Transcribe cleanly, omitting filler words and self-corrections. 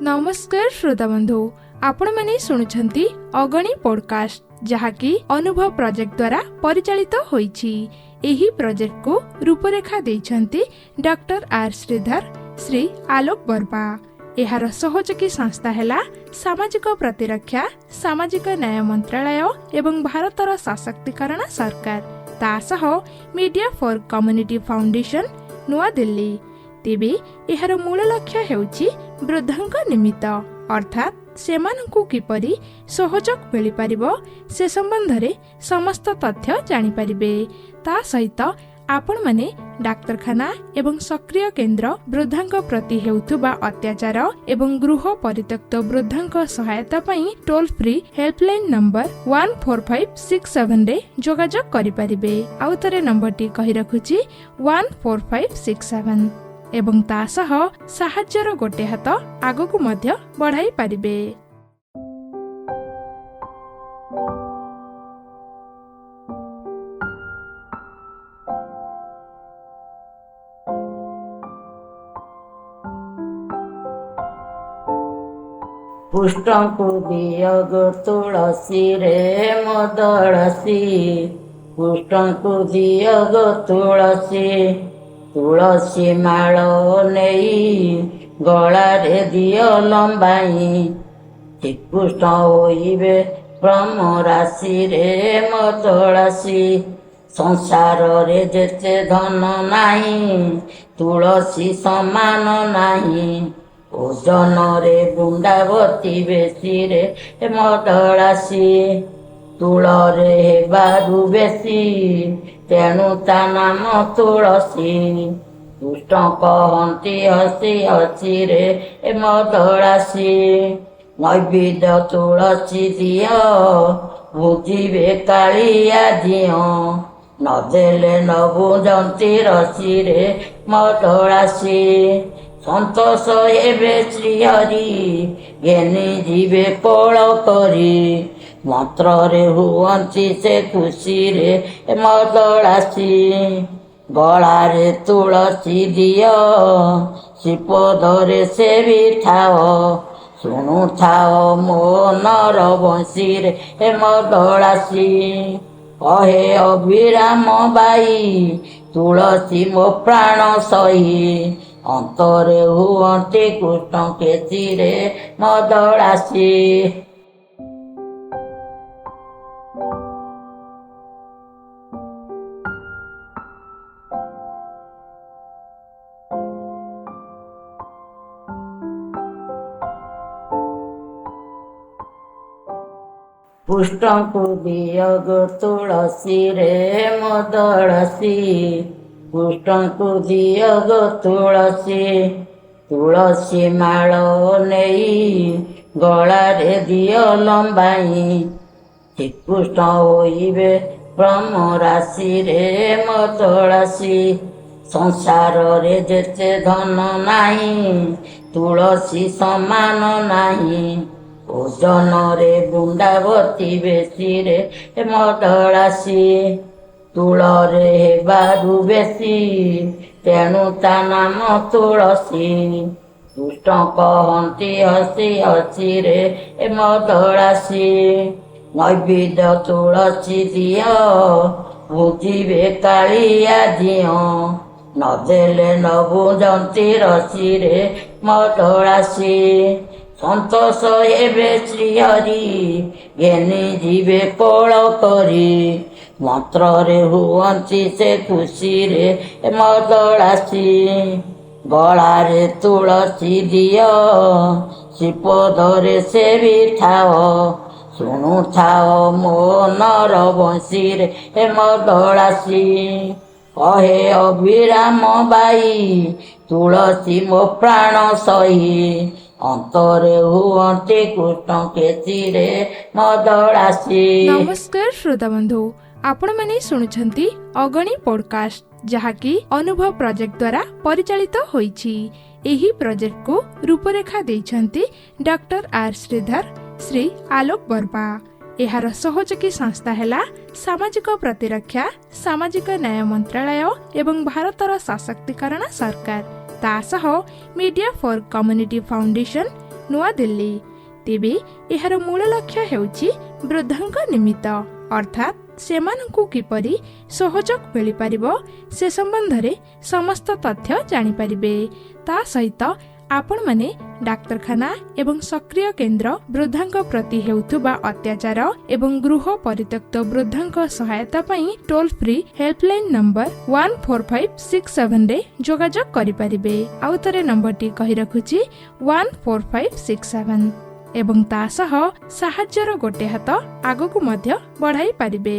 नमस्कार श्रोता बंधु आपण माने शुणुछंती अगणी पॉडकास्ट जहाँकि अनुभव प्रोजेक्ट द्वारा परिचालित होईछि। एही प्रोजेक्ट को रूपरेखा देइछंती doctor R Shridhar Shri Alok Burma. एहार सहयोगी संस्था हैला सामाजिक प्रतिरक्षा सामाजिक न्याय मंत्रालय एवं भारतर सशक्तिकरण सरकार तासह मीडिया फॉर कम्युनिटी फाउंडेशन नुआ दिल्ली। तेबे एहार मूल लक्ष्य हेउछि वृद्धंक निमित्त अर्थात सेमानंकु किपरि सहयोग मिलि परिबो से संबंधरे समस्त तथ्य जानि परिबे। ता सहित आपण माने डाक्तरखाना एवं सक्रिय केन्द्र वृद्धांक प्रति हेउथुबा अत्याचार एवं गृह परित्यक्त वृद्धांक सहायता पई टोल फ्री हेल्पलाइन नंबर 14567 रे जोगाजोग करि परिबे। आउ तरे नंबर टी कहि रखुची 14567 एवं ता सह साहाय्यर गोटे हाथ आगकु मध्य बढ़ाई पारिबे। पुष्टंकु दियग तुलसी रे मदळसी पुष्टंकु दियग तुलसी तुलसी माळ नेई गଳାରେ दिय लंबाई श्रीकृष्ण होइबे ब्रह्म राशि रे मदळसी संसार रे जेते धन नाही तुलसी समान नाही ओजन रे बृंदावती बेसी रे मदळसी तुल रे हेबारु बेसी तेणु ता नाम तुलसी दुष्ट कहती हसी हसी रे मदळसी नैवेद्य तुलसी दिय बुझिबे कालिया दिय नदेले न बुझंती रसी रे मदळसी संतोष हेबे श्रीहरि घेनी जीवे कोल करी मंत्र रे हुअंती से खुशी रे मदळसी गଳାରେ तुलसी दिय श्रीपदरे से भी ठाओ शुणु थाओ मो नर बंशी रे मदळसी कहे अभिराम बाई तुलसी मो प्राण सही अंतरे हुअंती कृष्ण केसी रे मदळसी। पुष्टंकु दियग तुलसी रे मदळसी पुष्टंकु दियग तुलसी तुलसी माळ नेई गଳାରେ दिय लंबाई श्रीकृष्ण होइबे ब्रह्म राशि रे मदळसी संसार रे जेते धन नाही तुलसी समान नाही ओजन रे बृंदावती बेसी रे मदळसी तुल रे हेबारु बेसी तेणु ता नाम तुलसी दुष्ट कहती हसी हसी रे मदळसी नैवेद्य तुलसी दिय बुझिबे कालिया दिय नदेले न बुझंती रसी रे मदळसी संतोष हेबे श्रीहरि घेनी जीवे कोल करी मंत्र रे हुअंती से खुशी रे मदळसी गଳାରେ तुलसी दिय श्रीपदरे से भी ठाओ शुणु थाओ मो नर बंशी रे मदळसी कहे अभिराम बाई तुलसी मो प्राण सही अंतरे हुअंती कृष्ण केसी रे मदळसी। नमस्कार श्रोता बंधु आपण माने शुणुछंती अगणी पॉडकास्ट जहाँकि अनुभव प्रोजेक्ट द्वारा परिचालित होईछि। एही प्रोजेक्ट को रूपरेखा देइछंती doctor R Shridhar Shri Alok Burma. एहार सहयोगी संस्था हैला सामाजिक प्रतिरक्षा सामाजिक न्याय मंत्रालय एवं भारतर सशक्तिकरण सरकार तासह मीडिया फॉर कम्युनिटी फाउंडेशन ନୂଆଦିଲ୍ଲୀ। ତେବେ ଏହାର ମୂଳ ଲକ୍ଷ୍ୟ ହେଉଛି ବୃଦ୍ଧଙ୍କ ନିମିତ୍ତ, ଅର୍ଥାତ୍ ସେମାନଙ୍କୁ କିପରି ସହଯୋଗ ମିଳିପାରିବ ସେ ସମ୍ବନ୍ଧରେ ସମସ୍ତ ତଥ୍ୟ ଜାଣିପାରିବେ। ତା ସହିତ ଆପଣମାନେ ଡାକ୍ତରଖାନା ଏବଂ ସକ୍ରିୟ କେନ୍ଦ୍ର ବୃଦ୍ଧଙ୍କ ପ୍ରତି ହେଉଥିବା ଅତ୍ୟାଚାର ଏବଂ ଗୃହ ପରିତ୍ୟକ୍ତ ବୃଦ୍ଧଙ୍କ ସହାୟତା ପାଇଁ ଟୋଲ୍ ଫ୍ରି ହେଲ୍ପଲାଇନ୍ ନମ୍ବର 14567 ଯୋଗାଯୋଗ କରିପାରିବେ। ଆଉ ଥରେ ନମ୍ବରଟି କହି ରଖୁଛି 14567 ଏବଂ ତା ସହ ସାହାଯ୍ୟର ଗୋଟେ ହାତ ଆଗକୁ ମଧ୍ୟ ବଢାଇ ପାରିବେ।